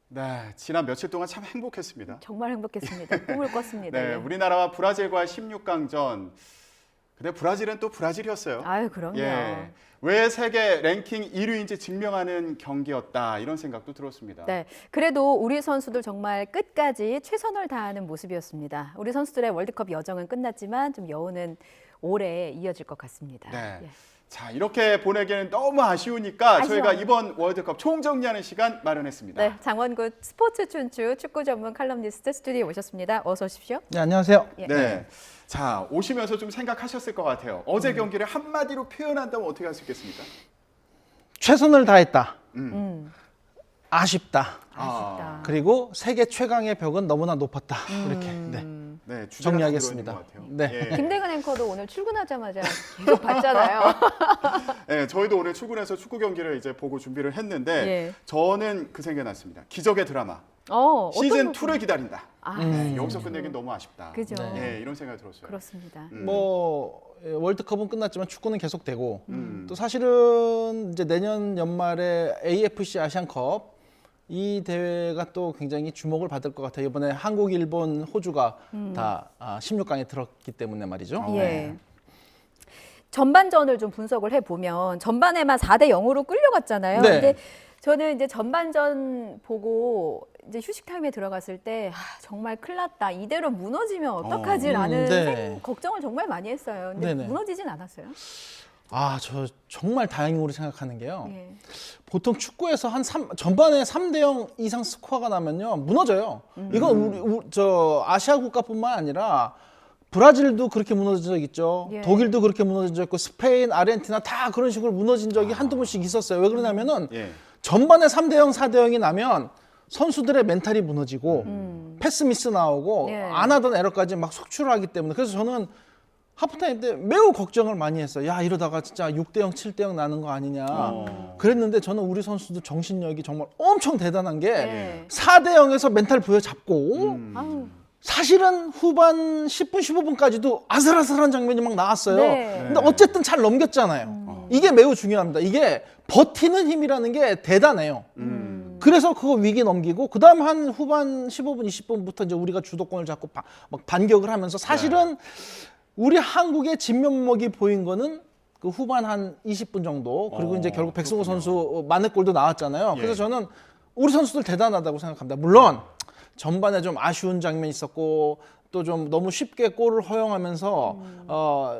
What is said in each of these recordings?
네, 지난 며칠 동안 참 행복했습니다. 정말 행복했습니다. 꿈을 꿨습니다. 네, 예. 우리나라와 브라질과의 16강전. 근데 브라질은 또 브라질이었어요. 아유, 그럼요. 예, 왜 세계 랭킹 1위인지 증명하는 경기였다 이런 생각도 들었습니다. 네, 그래도 우리 선수들 정말 끝까지 최선을 다하는 모습이었습니다. 우리 선수들의 월드컵 여정은 끝났지만 좀 여운은 오래 이어질 것 같습니다. 네. 예. 자, 이렇게 보내기에는 너무 아쉬우니까 아쉬워요. 저희가 이번 월드컵 총정리하는 시간 마련했습니다. 네, 장원구 스포츠 춘추 축구 전문 칼럼니스트 스튜디오에 오셨습니다. 어서 오십시오. 네, 안녕하세요. 예. 네. 자, 오시면서 좀 생각하셨을 것 같아요. 어제 경기를 한마디로 표현한다면 어떻게 할 수 있겠습니까? 최선을 다했다. 아쉽다. 아쉽다. 그리고 세계 최강의 벽은 너무나 높았다. 이렇게 네, 주제가 정리하겠습니다. 다 들어있는 것 같아요. 네. 예. 김대근 앵커도 오늘 출근하자마자 계속 봤잖아요. 네, 저희도 오늘 출근해서 축구 경기를 이제 보고 준비를 했는데 예. 저는 그 생각났습니다. 기적의 드라마. 어떤 시즌 부분? 2를 기다린다. 아, 네, 여기서 끝내긴 너무 아쉽다. 그죠. 예, 이런 생각이 들었어요. 그렇습니다. 뭐 월드컵은 끝났지만 축구는 계속되고 또 사실은 이제 내년 연말에 AFC 아시안컵 이 대회가 또 굉장히 주목을 받을 것 같아요. 이번에 한국, 일본, 호주가 다 16강에 들었기 때문에 말이죠. 예. 전반전을 좀 분석을 해보면 전반에만 4대 0으로 끌려갔잖아요. 네. 근데 저는 이제 전반전 보고 이제 휴식 타임에 들어갔을 때 정말 큰일 났다. 이대로 무너지면 어떡하지라는 네. 걱정을 정말 많이 했어요. 근데 네네. 무너지진 않았어요. 저 정말 다행으로 생각하는 게요. 예. 보통 축구에서 전반에 3대 0 이상 스코어가 나면요 무너져요. 이건 저 아시아 국가뿐만 아니라 브라질도 그렇게 무너진 적 있죠. 예. 독일도 그렇게 무너진 적 있고 스페인, 아르헨티나 다 그런 식으로 무너진 적이 한두 번씩 있었어요. 왜 그러냐면은 예. 전반에 3대 0, 4대 0이 나면 선수들의 멘탈이 무너지고 패스 미스 나오고 예. 안 하던 에러까지 막 속출을 하기 때문에 그래서 저는 하프타임 때 매우 걱정을 많이 했어요. 야, 이러다가 진짜 6대 0, 7대 0 나는 거 아니냐. 그랬는데 저는 우리 선수들 정신력이 정말 엄청 대단한 게 예. 4대 0에서 멘탈 부여잡고 아우, 사실은 후반 10분, 15분까지도 아슬아슬한 장면이 막 나왔어요. 네. 근데 어쨌든 잘 넘겼잖아요. 이게 매우 중요합니다. 이게 버티는 힘이라는 게 대단해요. 그래서 그거 위기 넘기고 그다음 한 후반 15분, 20분부터 이제 우리가 주도권을 잡고 막 반격을 하면서 사실은 우리 한국의 진면목이 보인 거는 그 후반 한 20분 정도 그리고 이제 결국 백승호 선수 만회골도 나왔잖아요. 그래서 저는 우리 선수들 대단하다고 생각합니다. 물론 전반에 좀 아쉬운 장면이 있었고 또 좀 너무 쉽게 골을 허용하면서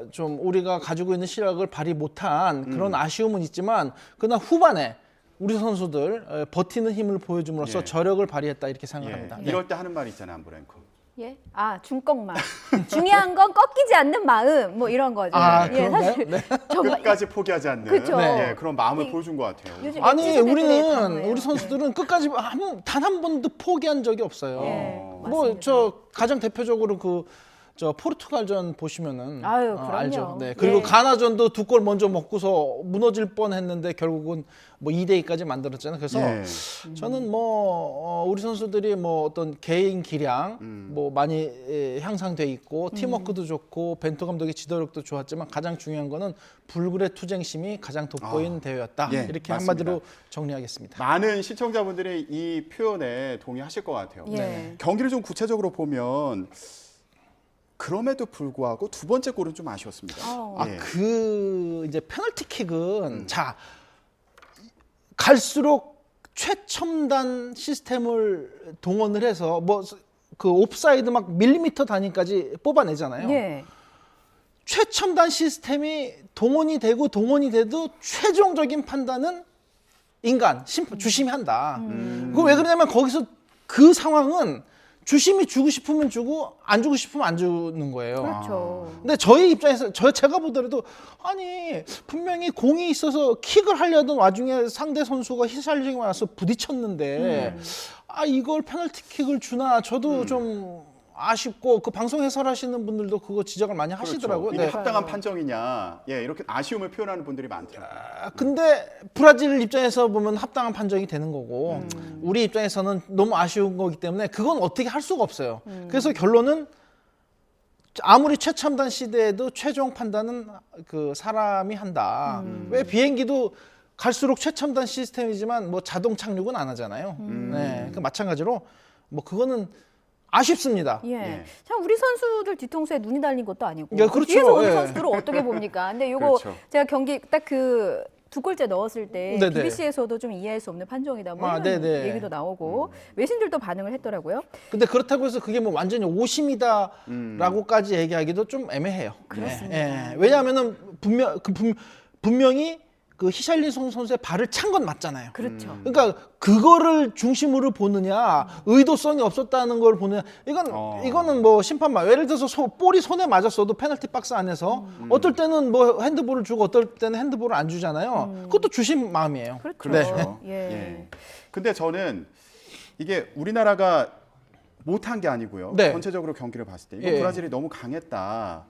좀 우리가 가지고 있는 실력을 발휘 못한 그런 아쉬움은 있지만 그러나 후반에 우리 선수들 버티는 힘을 보여줌으로써 예. 저력을 발휘했다 이렇게 예. 생각합니다. 네. 이럴 때 하는 말 있잖아요, 안보랭커. 예? 중꺽말. 중요한 건 꺾이지 않는 마음, 뭐 이런 거죠. 그런가요? 사실 네. 정말 끝까지 포기하지 않는 그쵸. 예, 그런 마음을 보여준 것 같아요. 요즘 아니 엑스 세대들의 우리는 단어예요. 우리 선수들은 끝까지 단 한 번도 포기한 적이 없어요. 예, 뭐 맞습니다. 저 가장 대표적으로 저 포르투갈전 보시면은 아유, 그럼요. 알죠. 네. 그리고 예. 가나전도 2골 먼저 먹고서 무너질 뻔했는데 결국은 뭐 2대2까지 만들었잖아요. 그래서 예. 저는 뭐 우리 선수들이 뭐 어떤 개인 기량 뭐 많이 향상돼 있고 팀워크도 좋고 벤투 감독의 지도력도 좋았지만 가장 중요한 거는 불굴의 투쟁심이 가장 돋보인 대회였다. 예, 이렇게 맞습니다. 한마디로 정리하겠습니다. 많은 시청자분들이 이 표현에 동의하실 것 같아요. 예. 경기를 좀 구체적으로 보면 그럼에도 불구하고 두 번째 골은 좀 아쉬웠습니다. 예. 그 이제 페널티킥은 자 갈수록 최첨단 시스템을 동원을 해서 뭐 그 옵사이드 막 밀리미터 단위까지 뽑아내잖아요. 예. 최첨단 시스템이 동원이 돼도 최종적인 판단은 인간 주심이 한다. 그거 왜 그러냐면 거기서 그 상황은 주심이 주고 싶으면 주고 안 주고 싶으면 안 주는 거예요. 그렇죠. 근데 저희 입장에서 제가 보더라도 아니 분명히 공이 있어서 킥을 하려던 와중에 상대 선수가 히샬리에 와서 부딪혔는데 이걸 페널티킥을 주나 저도 좀 아쉽고 그 방송 해설하시는 분들도 그거 지적을 많이 하시더라고요. 그렇죠. 이게 네. 합당한 판정이냐, 예, 이렇게 아쉬움을 표현하는 분들이 많더라고요. 근데 브라질 입장에서 보면 합당한 판정이 되는 거고 우리 입장에서는 너무 아쉬운 거기 때문에 그건 어떻게 할 수가 없어요. 그래서 결론은 아무리 최첨단 시대에도 최종 판단은 그 사람이 한다. 왜 비행기도 갈수록 최첨단 시스템이지만 뭐 자동 착륙은 안 하잖아요. 네, 그 마찬가지로 뭐 그거는 아쉽습니다. 예. 예. 참 우리 선수들 뒤통수에 눈이 달린 것도 아니고 예, 그렇죠. 뒤에서 우리 예. 선수들을 어떻게 봅니까? 근데 요거 그렇죠. 제가 경기 딱 그 두 골째 넣었을 때 네네. BBC에서도 좀 이해할 수 없는 판정이다 뭐 이런 네네. 얘기도 나오고 외신들도 반응을 했더라고요. 근데 그렇다고 해서 그게 뭐 완전히 오심이다라고까지 얘기하기도 좀 애매해요. 그렇습니다. 왜냐하면은 분명히 그 히샬리송 선수의 발을 찬 건 맞잖아요. 그렇죠. 그러니까 그거를 중심으로 보느냐, 의도성이 없었다는 걸 보느냐, 이거는 뭐 심판만 예를 들어서 볼이 손에 맞았어도 페널티 박스 안에서 어떨 때는 뭐 핸드볼을 주고 어떨 때는 핸드볼을 안 주잖아요. 그것도 주신 마음이에요. 그렇죠. 그렇죠. 예. 예. 근데 저는 이게 우리나라가 못한 게 아니고요. 네. 전체적으로 경기를 봤을 때 이거 예. 브라질이 너무 강했다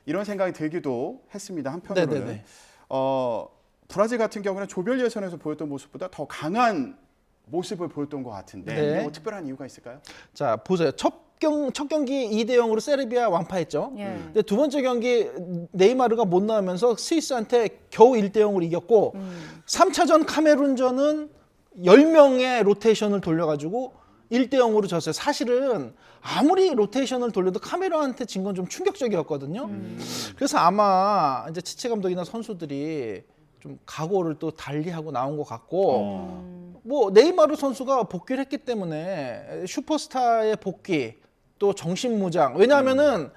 이런 생각이 들기도 했습니다. 한편으로는 네네네. 브라질 같은 경우는 조별 예선에서 보였던 모습보다 더 강한 모습을 보였던 것 같은데 네. 이게 뭐 특별한 이유가 있을까요? 자 보세요. 첫 경기 2대0으로 세르비아 완파했죠. 예. 근데 두 번째 경기 네이마르가 못 나오면서 스위스한테 겨우 1대0으로 이겼고 3차전 카메룬전은 10명의 로테이션을 돌려가지고 1대0으로 졌어요. 사실은 아무리 로테이션을 돌려도 카메룬한테 진 건 좀 충격적이었거든요. 그래서 아마 이제 치체 감독이나 선수들이 좀 각오를 또 달리하고 나온 것 같고 뭐 네이마르 선수가 복귀를 했기 때문에 슈퍼스타의 복귀 또 정신무장 왜냐하면은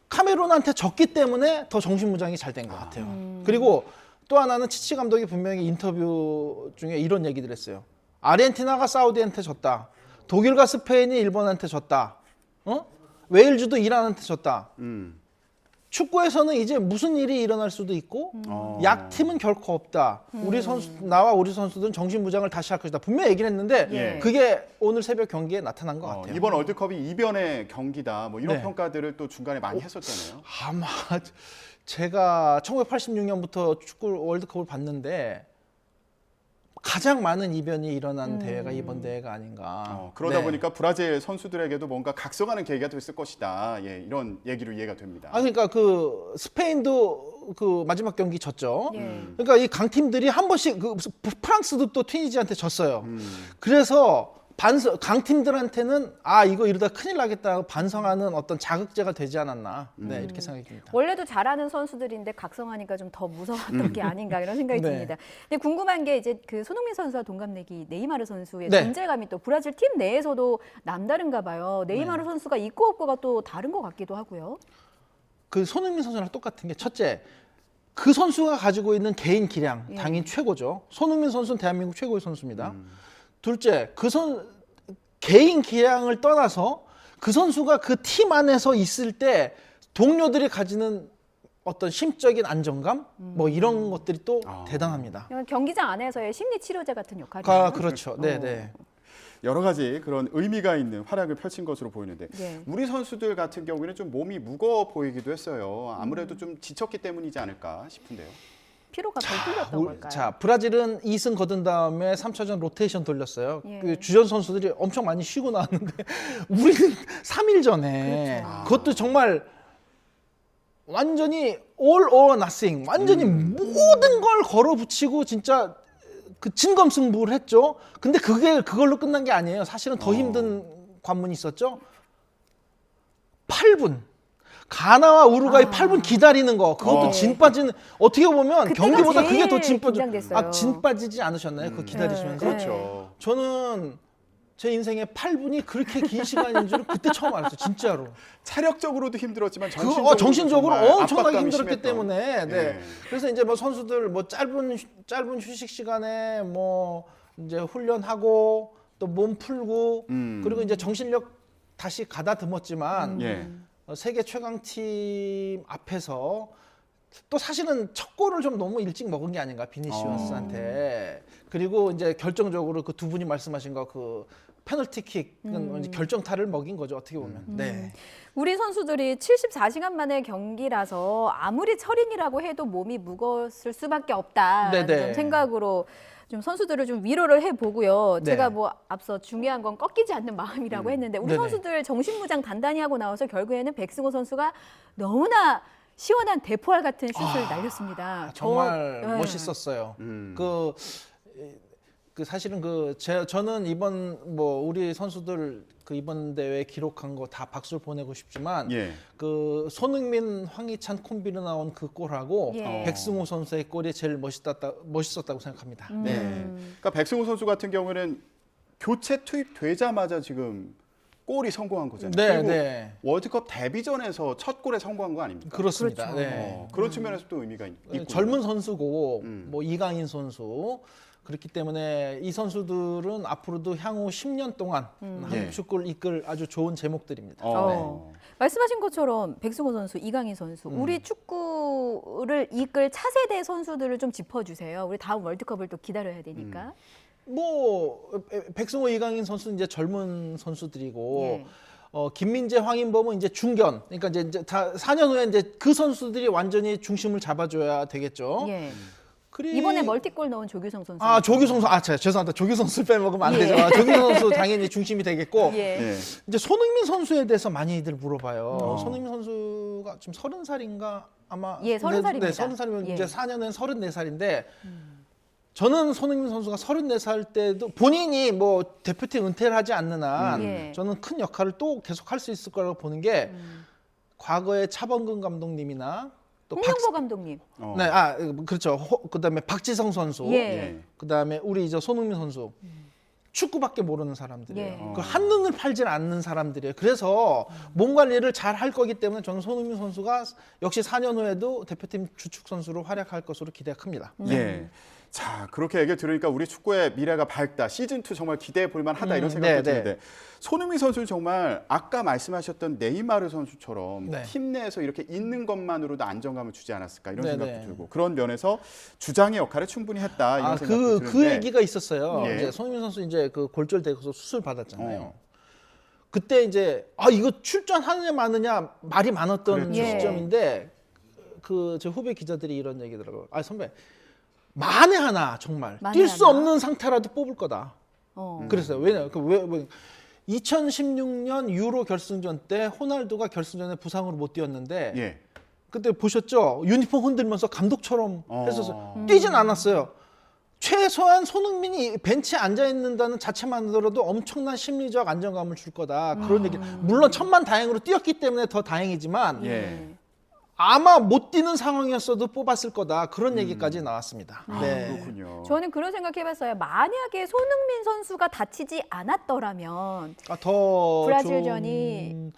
카메룬한테 졌기 때문에 더 정신무장이 잘 된 것 같아요. 그리고 또 하나는 치치 감독이 분명히 인터뷰 중에 이런 얘기를 했어요. 아르헨티나가 사우디한테 졌다. 독일과 스페인이 일본한테 졌다. 웨일즈도 이란한테 졌다. 축구에서는 이제 무슨 일이 일어날 수도 있고 약팀은 결코 없다. 나와 우리 선수들은 정신무장을 다시 할 것이다. 분명히 얘기를 했는데 예. 그게 오늘 새벽 경기에 나타난 것 같아요. 이번 월드컵이 이변의 경기다. 뭐 이런 네. 평가들을 또 중간에 많이 했었잖아요. 아마 제가 1986년부터 축구 월드컵을 봤는데 가장 많은 이변이 일어난 대회가 이번 대회가 아닌가. 그러다 네. 보니까 브라질 선수들에게도 뭔가 각성하는 계기가 됐을 것이다. 예, 이런 얘기로 이해가 됩니다. 그러니까 그 스페인도 그 마지막 경기 졌죠. 예. 그러니까 이 강팀들이 한 번씩 프랑스도 또 튀니지한테 졌어요. 그래서 강팀들한테는 이거 이러다 큰일 나겠다 반성하는 어떤 자극제가 되지 않았나. 네, 이렇게 생각이 듭니다. 원래도 잘하는 선수들인데 각성하니까 좀 더 무서웠던 게 아닌가 이런 생각이 네. 듭니다. 근데 궁금한 게 이제 그 손흥민 선수와 동갑내기 네이마르 선수의 네. 존재감이 또 브라질 팀 내에서도 남다른가 봐요. 네이마르 선수가 있고 없고가 또 다른 것 같기도 하고요. 그 손흥민 선수랑 똑같은 게 첫째, 그 선수가 가지고 있는 개인 기량 예. 당연히 최고죠. 손흥민 선수는 대한민국 최고의 선수입니다. 둘째, 개인 기량을 떠나서 그 선수가 그 팀 안에서 있을 때 동료들이 가지는 어떤 심적인 안정감 뭐 이런 것들이 또 대단합니다. 경기장 안에서의 심리 치료제 같은 역할이에요. 그렇죠. 네, 네. 여러 가지 그런 의미가 있는 활약을 펼친 것으로 보이는데 예. 우리 선수들 같은 경우에는 좀 몸이 무거워 보이기도 했어요. 아무래도 좀 지쳤기 때문이지 않을까 싶은데요. 피로가 더 풀렸던 걸까요? 자, 브라질은 2승 거둔 다음에 3차전 로테이션 돌렸어요. 예. 그 주전 선수들이 엄청 많이 쉬고 나왔는데 우리는 3일 전에 그렇죠. 그것도 정말 완전히 all or nothing, 완전히 모든 걸 걸어붙이고 진짜 그 진검승부를 했죠. 근데 그걸로 끝난 게 아니에요. 사실은 더 힘든 관문이 있었죠. 8분. 가나와 우루과이 8분 기다리는 거. 그것도 진 빠지는 어떻게 보면 그때가 경기보다 제일 그게 더 진 빠져. 긴장됐어요. 진 빠지지 않으셨나요? 그거 기다리시면서? 네. 그렇죠. 저는 제 인생에 8분이 그렇게 긴 시간인 줄은 그때 처음 알았어요. 진짜로. 체력적으로도 힘들었지만 정신적으로 정신적으로 정말 엄청나게 압박감이 힘들었기 심했던. 때문에 네. 예. 그래서 이제 뭐 선수들 뭐 짧은 휴식 시간에 뭐 이제 훈련하고 또 몸 풀고 그리고 이제 정신력 다시 가다듬었지만 예. 세계 최강팀 앞에서 또 사실은 첫 골을 좀 너무 일찍 먹은 게 아닌가 비니시우스한테. 그리고 이제 결정적으로 그 두 분이 말씀하신 거 그 페널티킥은 이제 결정타를 먹인 거죠 어떻게 보면. 네. 우리 선수들이 74시간 만의 경기라서 아무리 철인이라고 해도 몸이 무거웠을 수밖에 없다라는 네네. 좀 생각으로 좀 선수들을 좀 위로를 해보고요. 네. 제가 뭐 앞서 중요한 건 꺾이지 않는 마음이라고 했는데 우리 네네. 선수들 정신무장 단단히 하고 나와서 결국에는 백승호 선수가 너무나 시원한 대포알 같은 슛을 날렸습니다. 정말 네. 멋있었어요. 사실은 저는 이번 뭐 우리 선수들 그 이번 대회 기록한 거 다 박수를 보내고 싶지만 예. 그 손흥민 황희찬 콤비로 나온 그 골하고 예. 백승호 선수의 골이 제일 멋있었다고 생각합니다. 네. 그러니까 백승호 선수 같은 경우는 교체 투입되자마자 지금 골이 성공한 거잖아요. 네, 그리고 네. 월드컵 데뷔전에서 첫 골에 성공한 거 아닙니까? 그렇습니다. 그렇죠. 네. 그런 측면에서 또 의미가 있고 젊은 선수고 뭐 이강인 선수 그렇기 때문에 이 선수들은 앞으로도 향후 10년 동안 한국 예. 축구를 이끌 아주 좋은 제목들입니다. 말씀하신 것처럼 백승호 선수, 이강인 선수, 우리 축구를 이끌 차세대 선수들을 좀 짚어주세요. 우리 다음 월드컵을 또 기다려야 되니까. 뭐 백승호, 이강인 선수는 이제 젊은 선수들이고 예. 김민재, 황인범은 이제 중견. 그러니까 이제 다 4년 후에 이제 그 선수들이 완전히 중심을 잡아줘야 되겠죠. 예. 그리고 이번에 멀티골 넣은 조규성 선수. 조규성 선수, 죄송합니다. 조규성 선수 빼먹으면 안 예. 되죠. 조규성 선수 당연히 중심이 되겠고. 예. 예. 이제 손흥민 선수에 대해서 많이들 물어봐요. 손흥민 선수가 지금 30살인가 아마. 예, 30살입니다. 네, 30살이면 예. 이제 4년은 34살인데 저는 손흥민 선수가 34살 때도 본인이 뭐 대표팀 은퇴를 하지 않는 한 예. 저는 큰 역할을 또 계속 할 수 있을 거라고 보는 게 과거에 차범근 감독님이나 또 홍명보 감독님. 네, 그렇죠. 그다음에 박지성 선수. 예. 그다음에 우리 이제 손흥민 선수. 축구밖에 모르는 사람들이에요. 예. 그 한눈을 팔질 않는 사람들이에요. 그래서 몸 관리를 잘 할 거기 때문에 저는 손흥민 선수가 역시 4년 후에도 대표팀 주축 선수로 활약할 것으로 기대가 큽니다. 예. 자, 그렇게 얘기를 들으니까 우리 축구의 미래가 밝다. 시즌2 정말 기대해 볼 만하다 이런 생각도 드는데 손흥민 선수는 정말 아까 말씀하셨던 네이마르 선수처럼 네. 팀 내에서 이렇게 있는 것만으로도 안정감을 주지 않았을까 이런 네네. 생각도 들고 그런 면에서 주장의 역할을 충분히 했다 이런 생각도 드는데 그 얘기가 있었어요. 예. 이제 손흥민 선수 이제 그 골절돼서 수술 받았잖아요. 어. 그때 이제 이거 출전하느냐 마느냐 말이 많았던 그렇죠. 시점인데 제 후배 기자들이 이런 얘기더라고요. 선배 만에 하나 정말 만에 뛸 수 하나? 없는 상태라도 뽑을 거다. 그랬어요. 왜냐면 왜 2016년 유로 결승전 때 호날두가 결승전에 부상으로 못 뛰었는데 예. 그때 보셨죠? 유니폼 흔들면서 감독처럼 어. 했었어요. 뛰진 않았어요. 최소한 손흥민이 벤치에 앉아 있는다는 자체만으로도 엄청난 심리적 안정감을 줄 거다. 그런 얘기. 물론 천만다행으로 뛰었기 때문에 더 다행이지만 예. 아마 못 뛰는 상황이었어도 뽑았을 거다. 그런 얘기까지 나왔습니다. 그렇군요. 저는 그런 생각해봤어요. 만약에 손흥민 선수가 다치지 않았더라면 더 브라질전이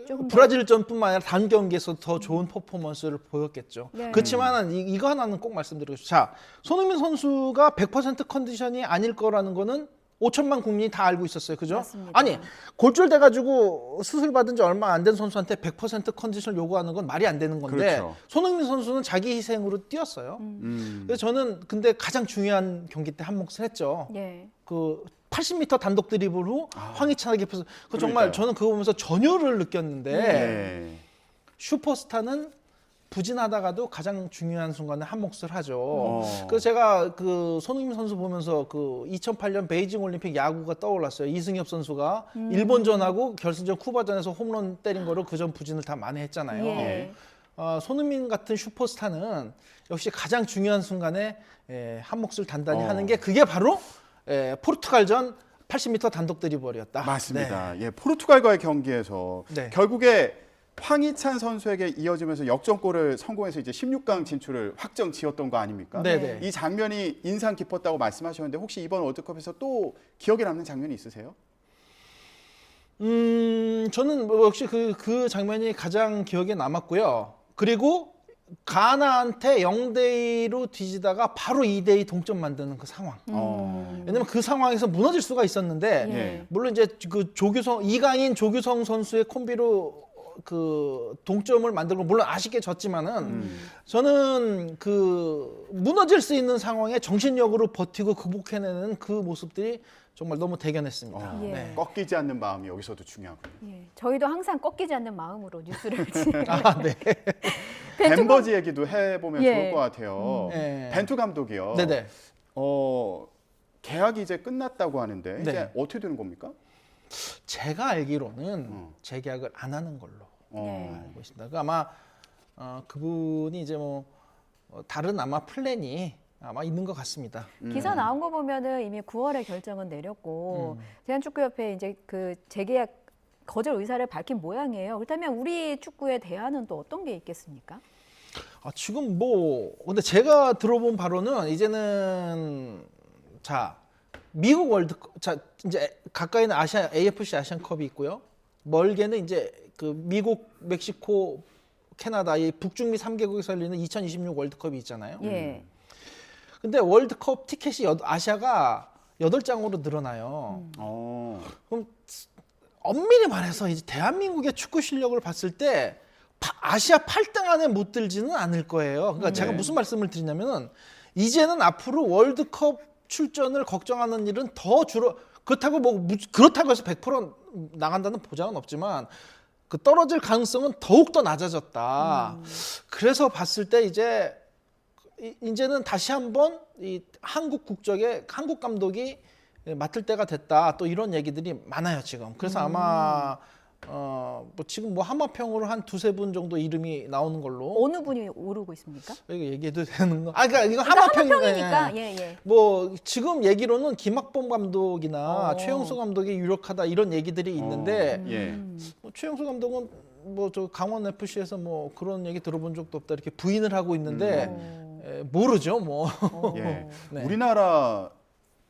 조금 더- 브라질전뿐만 아니라 다른 경기에서 더 좋은 퍼포먼스를 보였겠죠. 네. 그렇지만 이거 하나는 꼭 말씀드리고 싶어요. 자, 손흥민 선수가 100% 컨디션이 아닐 거라는 거는 5천만 국민이 다 알고 있었어요. 그죠? 맞습니다. 아니, 골절돼가지고 수술 받은 지 얼마 안 된 선수한테 100% 컨디션을 요구하는 건 말이 안 되는 건데 그렇죠. 손흥민 선수는 자기 희생으로 뛰었어요. 그래서 저는 근데 가장 중요한 경기 때 한 몫을 했죠. 예. 그 80m 단독 드리블 후 황희찬에게 펴서 그러니까요. 정말 저는 그거 보면서 전율을 느꼈는데 예. 슈퍼스타는 부진하다가도 가장 중요한 순간에 한 몫을 하죠. 어. 그래서 제가 그 손흥민 선수 보면서 그 2008년 베이징 올림픽 야구가 떠올랐어요. 이승엽 선수가 일본전하고 결승전 쿠바전에서 홈런 때린 거로 그전 부진을 다 만회했잖아요. 예. 손흥민 같은 슈퍼스타는 역시 가장 중요한 순간에 한 몫을 단단히 하는 게 그게 바로 포르투갈전 80m 단독 드리블이었다. 맞습니다. 예, 포르투갈과의 경기에서 네. 결국에 황희찬 선수에게 이어지면서 역전골을 성공해서 이제 16강 진출을 확정 지었던 거 아닙니까? 네네. 이 장면이 인상 깊었다고 말씀하셨는데 혹시 이번 월드컵에서 또 기억에 남는 장면이 있으세요? 저는 뭐 역시 그 장면이 가장 기억에 남았고요. 그리고 가나한테 0대2로 뒤지다가 바로 2대2 동점 만드는 그 상황. 왜냐면 그 상황에서 무너질 수가 있었는데 예. 물론 이제 그 이강인 조규성 선수의 콤비로 그 동점을 만들고 물론 아쉽게 졌지만은 저는 그 무너질 수 있는 상황에 정신력으로 버티고 극복해내는 그 모습들이 정말 너무 대견했습니다. 예. 네. 꺾이지 않는 마음이 여기서도 중요하군요. 예. 저희도 항상 꺾이지 않는 마음으로 뉴스를 네. 벤버지 얘기도 해보면 예. 좋을 것 같아요. 네. 벤투 감독이요. 네네. 계약이 이제 끝났다고 하는데 이제 네. 어떻게 되는 겁니까? 제가 알기로는 재계약을 안 하는 걸로 어. 알고 있습니다. 그 아마 그분이 이제 뭐 다른 아마 플랜이 아마 있는 것 같습니다. 기사 나온 거 보면은 이미 9월에 결정은 내렸고 대한축구협회 이제 그 재계약 거절 의사를 밝힌 모양이에요. 그렇다면 우리 축구의 대안은 또 어떤 게 있겠습니까? 지금 뭐 근데 제가 들어본 바로는 이제는 자 미국 월드컵 자 이제 가까이는 아시아 AFC 아시안컵이 있고요. 멀게는 이제 그 미국, 멕시코, 캐나다 이 북중미 3개국에서 열리는 2026 월드컵이 있잖아요. 예. 근데 월드컵 티켓이 아시아가 8장으로 늘어나요. 그럼 엄밀히 말해서 이제 대한민국의 축구 실력을 봤을 때 아시아 8등 안에 못 들지는 않을 거예요. 그러니까 제가 무슨 말씀을 드리냐면은 이제는 앞으로 월드컵 출전을 걱정하는 일은 더 줄어. 그렇다고 뭐 그렇다고 해서 100% 나간다는 보장은 없지만 그 떨어질 가능성은 더욱 더 낮아졌다. 그래서 봤을 때 이제는 다시 한번 이 한국 국적의 한국 감독이 맡을 때가 됐다. 또 이런 얘기들이 많아요 지금. 그래서 아마 뭐 지금 뭐 하마평으로 한 2-3분 정도 이름이 나오는 걸로. 어느 분이 오르고 있습니까? 이거 얘기해도 되는 거? 그러니까 이거 하마평이니까. 예. 뭐 지금 얘기로는 김학범 감독이나 최용수 감독이 유력하다 이런 얘기들이 있는데 뭐 최용수 감독은 뭐 저 강원 FC에서 뭐 그런 얘기 들어본 적도 없다 이렇게 부인을 하고 있는데 모르죠 뭐. 예. 네. 우리나라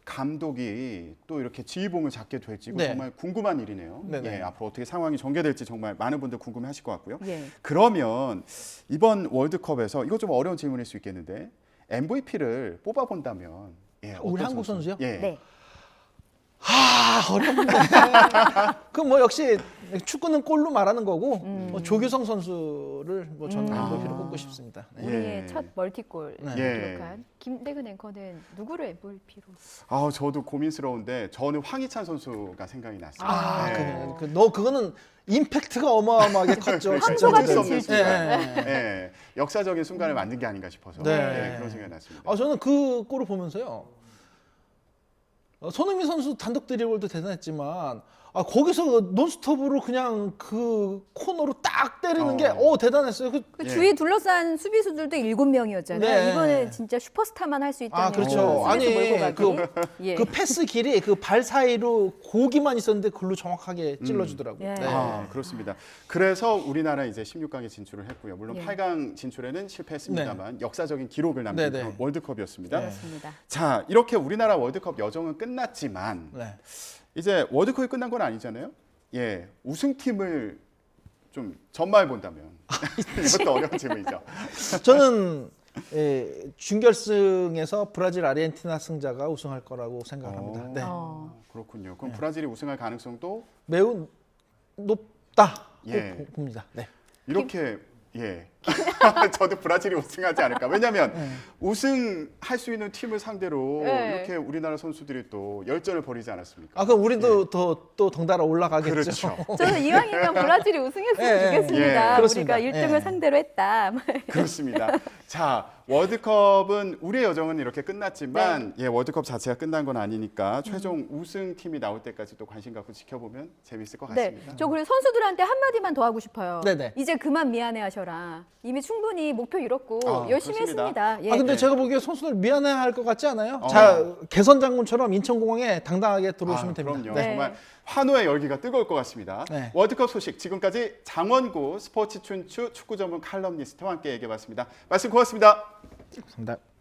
감독이 또 이렇게 지휘봉을 잡게 될지 이거 네. 정말 궁금한 일이네요. 네네. 예, 앞으로 어떻게 상황이 전개될지 정말 많은 분들 궁금해하실 것 같고요. 예. 그러면 이번 월드컵에서 이거 좀 어려운 질문일 수 있겠는데 MVP를 뽑아본다면 우리 어떤 한국 선수요? 예. 네. 어렵네. 그럼 뭐 역시 축구는 골로 말하는 거고 뭐 조규성 선수를 뭐 저는 MVP로 뽑고 싶습니다. 네. 우리의 예. 첫 멀티골 네. 기록한 김대근 앵커는 누구를 MVP로? 저도 고민스러운데 저는 황희찬 선수가 생각이 났습니다. 예. 그거는 임팩트가 어마어마하게 컸죠. 황소 같은 어쩔 수 없는 질주. 순간. 예. 역사적인 순간을 만든 게 아닌가 싶어서 네. 그런 생각이 났습니다. 저는 그 골을 보면서요. 손흥민 선수 단독 드리블도 대단했지만 거기서 논스톱으로 그냥 그 코너로 딱 때리는 게 대단했어요. 그 예. 주위 둘러싼 수비수들도 7명이었잖아요. 네. 이번에 진짜 슈퍼스타만 할 수 있다는 그렇죠. 수비수 몰고 가기. 예. 그 패스 길이 그 발 사이로 고기만 있었는데 글로 정확하게 찔러주더라고요. 예. 네. 그렇습니다. 그래서 우리나라 이제 16강에 진출을 했고요. 물론 예. 8강 진출에는 실패했습니다만 역사적인 기록을 남긴 네네. 그런 월드컵이었습니다. 그렇습니다. 자, 이렇게 우리나라 월드컵 여정은 끝났지만 네. 이제 월드컵이 끝난 건 아니잖아요. 예, 우승팀을 좀 전망해 본다면 이것도 어려운 질문이죠. 저는 준결승에서 브라질 아르헨티나 승자가 우승할 거라고 생각합니다. 네. 그렇군요. 그럼 브라질이 우승할 가능성도 매우 높다 예. 봅니다. 네. 이렇게 저도 브라질이 우승하지 않을까. 왜냐하면 우승할 수 있는 팀을 상대로 네. 이렇게 우리나라 선수들이 또 열전을 벌이지 않았습니까? 그럼 우리도 또 덩달아 올라가겠죠. 그렇죠. 저는 이왕이면 브라질이 우승했으면 좋겠습니다. 예, 그렇습니다. 우리가 1등을 상대로 했다. 그렇습니다. 자, 월드컵은 우리의 여정은 이렇게 끝났지만 월드컵 자체가 끝난 건 아니니까 최종 우승팀이 나올 때까지 또 관심 갖고 지켜보면 재밌을 것 네, 같습니다. 저 그리고 선수들한테 한마디만 더 하고 싶어요. 네네. 이제 그만 미안해하셔라. 이미 충분히 목표 이뤘고 열심히 그렇습니다. 했습니다. 예. 근데 제가 보기에 선수들 미안해할 것 같지 않아요? 어. 자, 개선 장군처럼 인천공항에 당당하게 들어오시면 됩니다. 그럼요. 네. 정말 환호의 열기가 뜨거울 것 같습니다. 네. 월드컵 소식 지금까지 장원구 스포츠 춘추 축구 전문 칼럼니스트와 함께 얘기해봤습니다. 말씀 고맙습니다. 감사합니다.